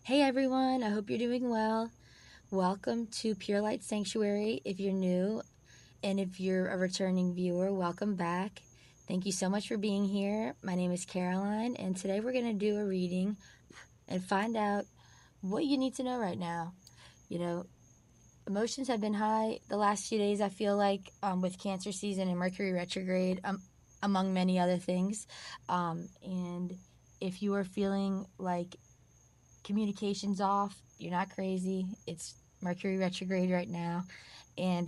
Hey everyone, I hope you're doing well. Welcome to Pure Light Sanctuary. If you're new and if you're a returning viewer, welcome back. Thank you so much for being here. My name is Caroline, and today we're going to do a reading and find out what you need to know right now. You know, emotions have been high the last few days, I feel like, with Cancer season and Mercury retrograde, among many other things. And if you are feeling like communication's off, you're not crazy. It's Mercury retrograde right now. And,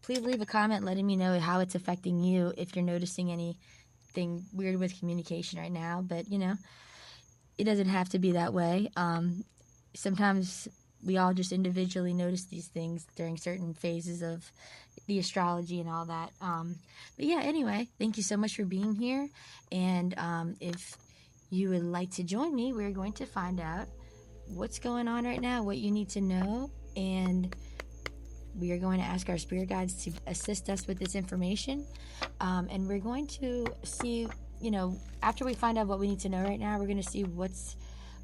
please leave a comment letting me know how it's affecting you if you're noticing anything weird with communication right now. But, it doesn't have to be that way. Sometimes we all just individually notice these things during certain phases of the astrology and all that. But yeah, anyway, thank you so much for being here. And if you would like to join me, we're going to find out what's going on right now, what you need to know, and we are going to ask our spirit guides to assist us with this information. And we're going to see, after we find out what we need to know right now, we're going to see what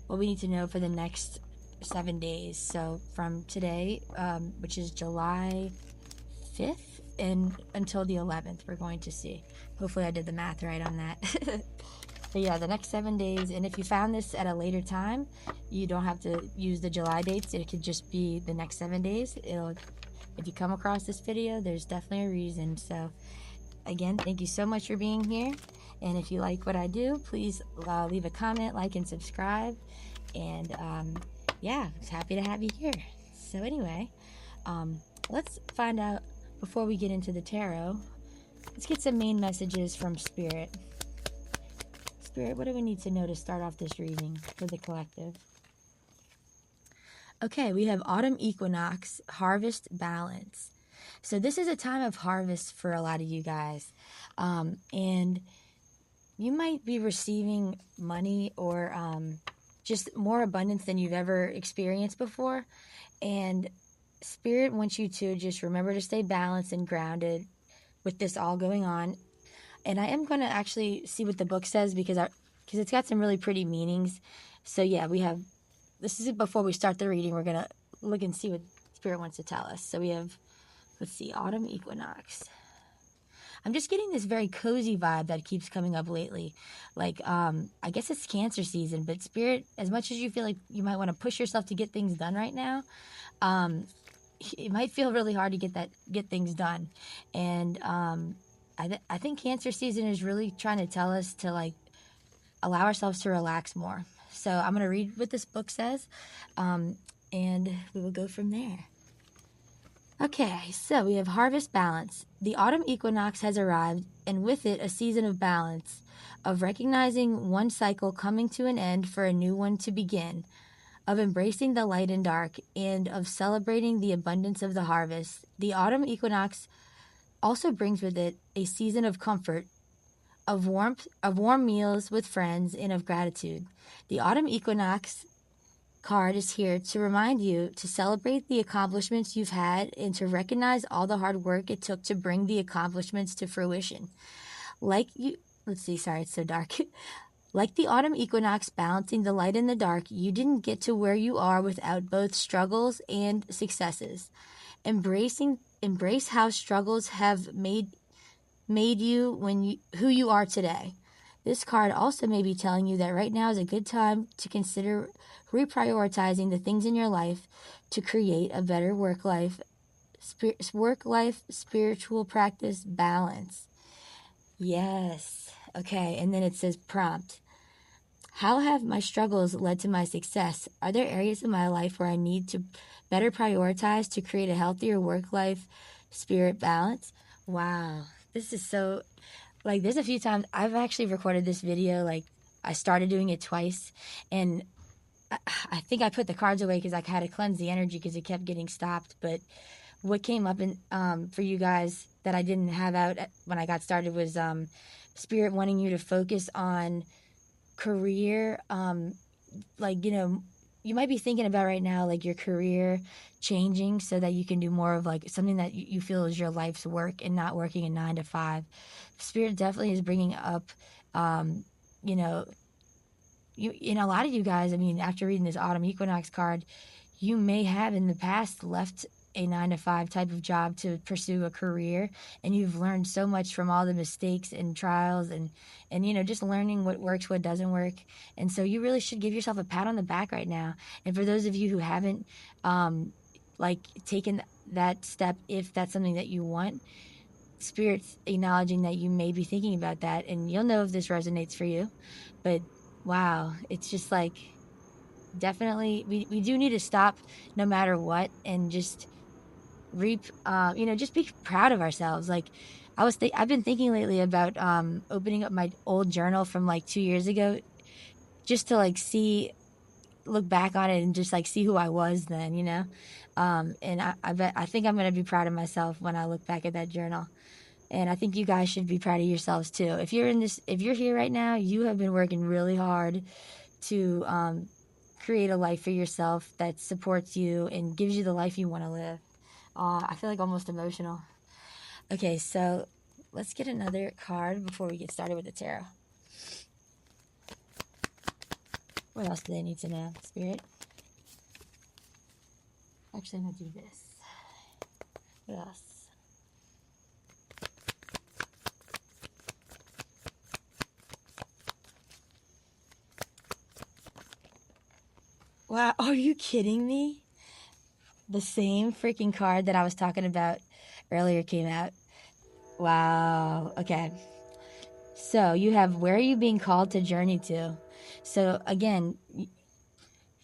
we need to know for the next 7 days. So from today, which is July 5th, and until the 11th, we're going to see. Hopefully I did the math right on that. But yeah, the next 7 days. And if you found this at a later time, you don't have to use the July dates. It could just be the next 7 days. If you come across this video, there's definitely a reason. So again, thank you so much for being here. And if you like what I do, please leave a comment, like, and subscribe. And yeah, I was happy to have you here. So anyway, let's find out, before we get into the tarot, let's get some main messages from Spirit. Spirit, what do we need to know to start off this reading for the collective? Okay, we have autumn equinox, harvest balance. So this is a time of harvest for a lot of you guys. And you might be receiving money or just more abundance than you've ever experienced before. And Spirit wants you to just remember to stay balanced and grounded with this all going on. And I am going to actually see what the book says because it's got some really pretty meanings. So yeah, this is it. Before we start the reading, we're going to look and see what Spirit wants to tell us. So we have, let's see, autumn equinox. I'm just getting this very cozy vibe that keeps coming up lately. Like, I guess it's Cancer season, but Spirit, as much as you feel like you might want to push yourself to get things done right now, it might feel really hard to get things done. And I think Cancer season is really trying to tell us to allow ourselves to relax more. So I'm going to read what this book says, and we will go from there. Okay, so we have harvest balance. The autumn equinox has arrived, and with it a season of balance, of recognizing one cycle coming to an end for a new one to begin, of embracing the light and dark, and of celebrating the abundance of the harvest. The autumn equinox also brings with it a season of comfort, of warmth, of warm meals with friends, and of gratitude. The autumn equinox card is here to remind you to celebrate the accomplishments you've had and to recognize all the hard work it took to bring the accomplishments to fruition. It's so dark. Like the autumn equinox balancing the light and the dark, you didn't get to where you are without both struggles and successes. Embrace how struggles have made you who you are today. This card also may be telling you that right now is a good time to consider reprioritizing the things in your life to create a better work life spiritual practice balance. Yes. Okay, and then it says prompt. How have my struggles led to my success? Are there areas in my life where I need to better prioritize to create a healthier work-life spirit balance? Wow. This is so, there's a few times I've actually recorded this video. I started doing it twice, and I think I put the cards away because I had to cleanse the energy because it kept getting stopped. But what came up for you guys that I didn't have out when I got started was Spirit wanting you to focus on career. You might be thinking about right now, your career changing so that you can do more of something that you feel is your life's work and not working a 9 to 5. Spirit definitely is bringing up, a lot of you guys, I mean, after reading this autumn equinox card, you may have in the past left a 9 to 5 type of job to pursue a career, and you've learned so much from all the mistakes and trials and just learning what works, what doesn't work. And so you really should give yourself a pat on the back right now. And for those of you who haven't like taken that step, if that's something that you want, Spirit's acknowledging that you may be thinking about that, and you'll know if this resonates for you. But wow, it's just like, definitely we do need to stop no matter what, and just reap, just be proud of ourselves. Like, I've been thinking lately about opening up my old journal from like 2 years ago, just to like look back on it and just like see who I was then, and I think I'm gonna be proud of myself when I look back at that journal. And I think you guys should be proud of yourselves too. If you're here right now, you have been working really hard to create a life for yourself that supports you and gives you the life you want to live. I feel like almost emotional. Okay, so let's get another card before we get started with the tarot. What else do they need to know, Spirit? Actually, I'm going to do this. What else? Wow, are you kidding me? The same freaking card that I was talking about earlier came out. Wow. Okay. So you have, where are you being called to journey to? So again,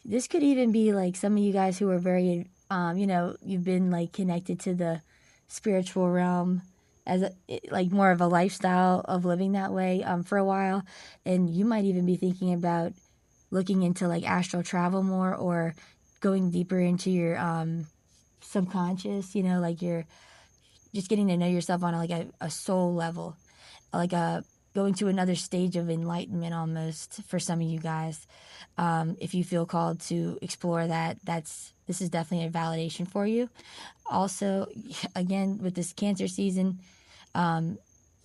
this could even be like some of you guys who are very, you've been like connected to the spiritual realm as like more of a lifestyle of living that way for a while. And you might even be thinking about looking into like astral travel more, or going deeper into your subconscious, like you're just getting to know yourself on like a soul level, like going to another stage of enlightenment almost for some of you guys. If you feel called to explore that, this is definitely a validation for you. Also, again, with this Cancer season,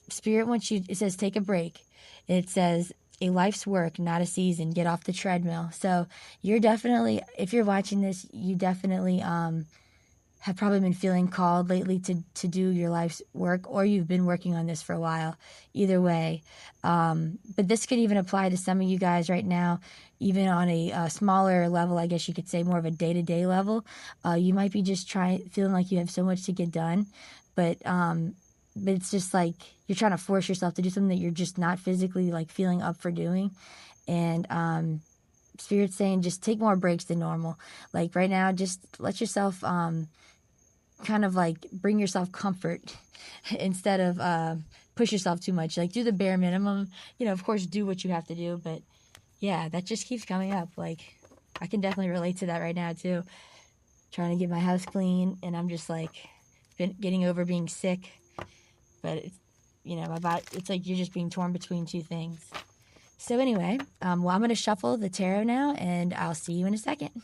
Spirit wants you, it says take a break. It says a life's work, not a season. Get off the treadmill. So you're definitely, if you're watching this, you definitely have probably been feeling called lately to do your life's work, or you've been working on this for a while. Either way. But this could even apply to some of you guys right now, even on a smaller level, I guess you could say more of a day-to-day level. You might be just feeling like you have so much to get done, but it's just like you're trying to force yourself to do something that you're just not physically like feeling up for doing. And Spirit's saying just take more breaks than normal. Like right now, just let yourself kind of like bring yourself comfort instead of push yourself too much. Like do the bare minimum, of course do what you have to do, but yeah, that just keeps coming up. Like I can definitely relate to that right now too. Trying to get my house clean, and I'm just like getting over being sick. But it's, it's like you're just being torn between two things. So anyway, well, I'm going to shuffle the tarot now, and I'll see you in a second.